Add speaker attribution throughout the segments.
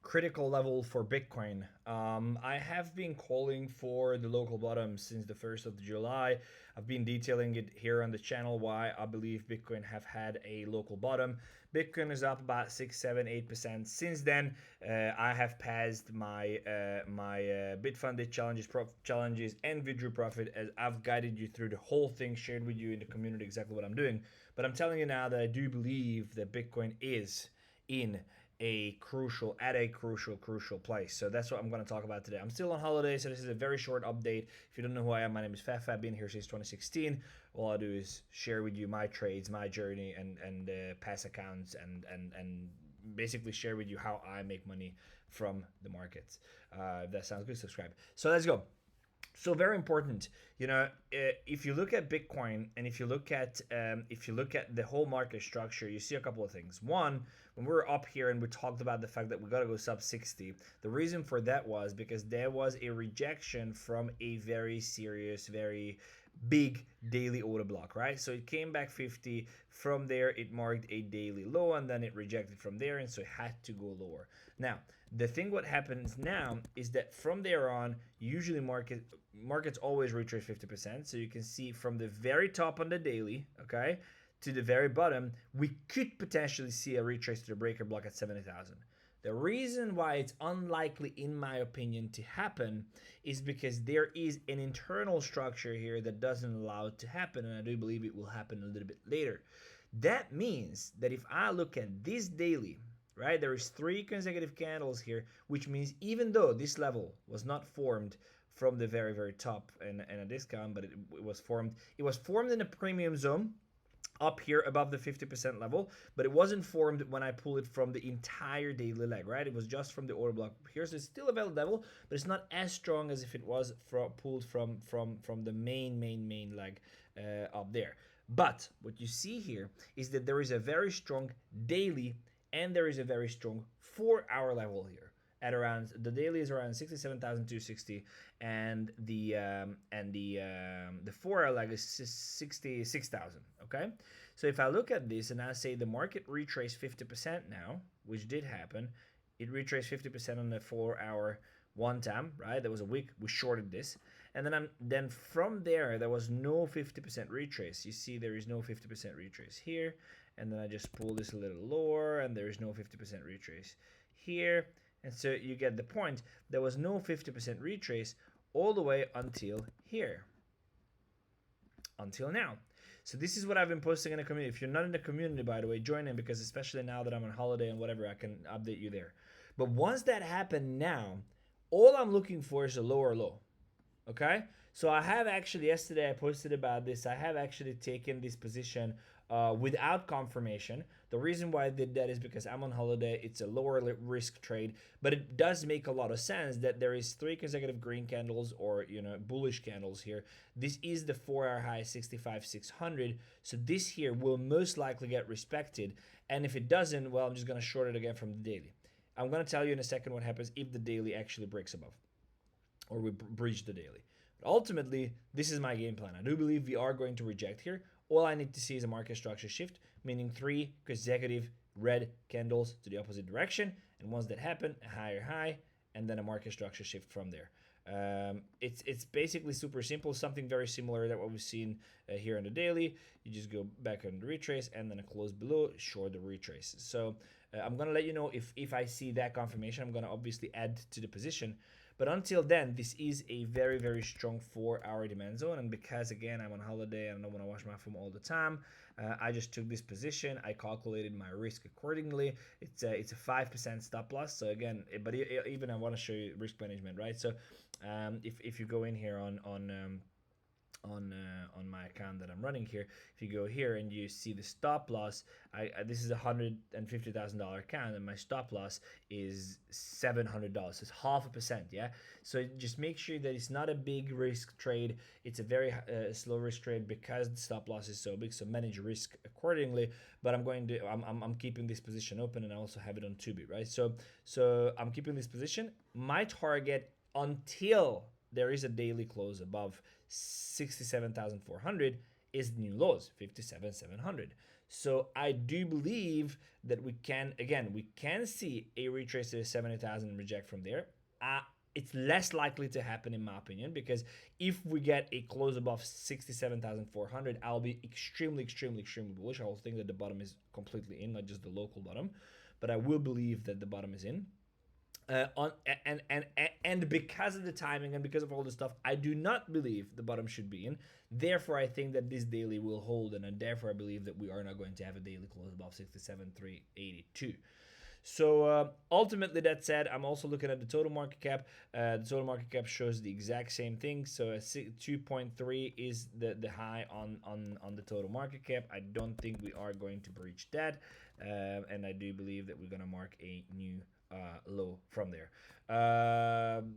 Speaker 1: critical level for Bitcoin. I have been calling for the local bottom since the 1st of July. I've been detailing it here on the channel why I believe Bitcoin have had a local bottom. Bitcoin is up about 6, 7, 8% since then. I have passed my Bitfunded challenges and withdrew profit, as I've guided you through the whole thing, shared with you in the community exactly what I'm doing. But I'm telling you now that I do believe that Bitcoin is in a crucial place. So that's what I'm going to talk about today. I'm still on holiday, so this is a very short update. If you don't know who I am, my name is 𝗏𝗏. I've been here since 2016. All I do is share with you my trades, my journey, and past accounts, and basically share with you how I make money from the markets. If that sounds good, subscribe. So let's go. So very important, if you look at Bitcoin and if you look at the whole market structure, you see a couple of things. One, when we were up here and we talked about the fact that we got to go sub 60, the reason for that was because there was a rejection from a very serious, very big daily order block, right? So it came back 50. From there, it marked a daily low, and then it rejected from there, and so it had to go lower. Now, the thing what happens now is that from there on, usually markets always retrace 50%. So you can see from the very top on the daily, okay, to the very bottom, we could potentially see a retrace to the breaker block at 70,000. The reason why it's unlikely, in my opinion, to happen is because there is an internal structure here that doesn't allow it to happen, and I do believe it will happen a little bit later. That means that if I look at this daily, right, there is 3 consecutive candles here, which means even though this level was not formed from the very, very top and a discount, but it was formed in a premium zone up here above the 50% level, but it wasn't formed when I pull it from the entire daily leg, right? It was just from the order block here, so it's still a valid level, but it's not as strong as if it was pulled from the main leg up there. But what you see here is that there is a very strong daily and there is a very strong 4-hour level here. At around, the daily is around 67,260, and the 4-hour leg is 66,000. Okay, so if I look at this and I say the market retraced 50% now, which did happen, it retraced 50% on the 4-hour one time, right? There was a week we shorted this, and then from there was no 50% retrace. You see, there is no 50% retrace here, and then I just pull this a little lower, and there is no 50% retrace here. And so you get the point. There was no 50% retrace all the way until here. Until now. So this is what I've been posting in the community. If you're not in the community, by the way, join in, because especially now that I'm on holiday and whatever, I can update you there. But once that happened now, all I'm looking for is a lower low. Okay? So I have actually, yesterday I posted about this. I have actually taken this position without confirmation. The reason why I did that is because I'm on holiday. It's a lower risk trade, but it does make a lot of sense that there is 3 consecutive green candles, or bullish candles here. This is the 4-hour high 65,600. So this here will most likely get respected, and if it doesn't, well, I'm just going to short it again from the daily. I'm going to tell you in a second what happens if the daily actually breaks above, or we breach the daily. But ultimately, this is my game plan. I do believe we are going to reject here. All I need to see is a market structure shift, meaning 3 consecutive red candles to the opposite direction. And once that happen, a higher high, and then a market structure shift from there. It's basically super simple, something very similar to what we've seen here on the daily. You just go back on the retrace and then a close below, short the retrace. So I'm going to let you know if I see that confirmation. I'm going to obviously add to the position. But until then, this is a very, very strong 4-hour demand zone. And because, again, I'm on holiday and I don't want to wash my phone all the time, I just took this position. I calculated my risk accordingly. It's a 5% stop loss. So again, but even I want to show you risk management, right? So if you go in here on my account that I'm running here, if you go here and you see the stop loss, this is a $150,000 account, and my stop loss is $700. So it's 0.5%. Yeah. So just make sure that it's not a big risk trade. It's a very slow risk trade because the stop loss is so big. So manage risk accordingly. But I'm keeping this position open, and I also have it on Tubi, right? So I'm keeping this position. My target until there is a daily close above 67,400 is new lows, 57,700. So I do believe that we can see a retrace to 70,000 and reject from there. It's less likely to happen in my opinion, because if we get a close above 67,400, I'll be extremely bullish. I will think that the bottom is completely in, not just the local bottom, but I will believe that the bottom is in. And because of the timing and because of all the stuff, I do not believe the bottom should be in. Therefore, I think that this daily will hold, and therefore I believe that we are not going to have a daily close above 67,382. So ultimately, that said, I'm also looking at the total market cap. The total market cap shows the exact same thing. So 2.3 is the high on the total market cap. I don't think we are going to breach that, and I do believe that we're going to mark a new low from there.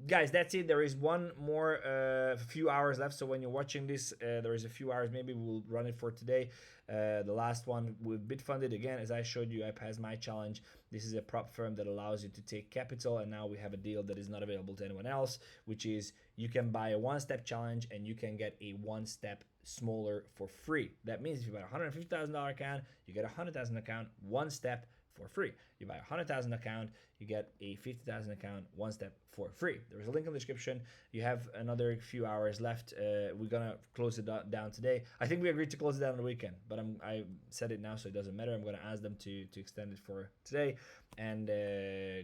Speaker 1: Guys, that's it. There is one more few hours left, so when you're watching this, there is a few hours. Maybe we'll run it for today. The last one with Bitfunded, again, as I showed you, 𝗙𝗏𝗡. This is a prop firm that allows you to take capital, and now we have a deal that is not available to anyone else, which is you can buy a one-step challenge and you can get a one-step smaller for free. That means if you buy a $150,000 account, you get a $100,000 account, one step for free. You buy a $100,000 account, you get a $50,000 account, one step for free. There's a link in the description. You have another few hours left. We're gonna close it down today. I think we agreed to close it down on the weekend, but I said it now, so it doesn't matter. I'm gonna ask them to extend it for today. And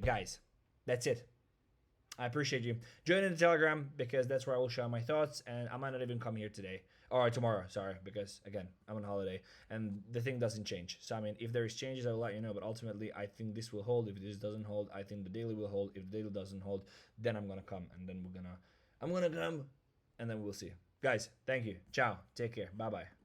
Speaker 1: guys, that's it. I appreciate you. Join in the Telegram, because that's where I will share my thoughts, and I might not even come here today. Or tomorrow, sorry, because again, I'm on holiday and the thing doesn't change. So I mean, if there is changes, I will let you know, but ultimately I think this will hold. If this doesn't hold, I think the daily will hold. If the daily doesn't hold, then I'm gonna come, and then I'm gonna come, and then we'll see. Guys, thank you. Ciao. Take care. Bye-bye.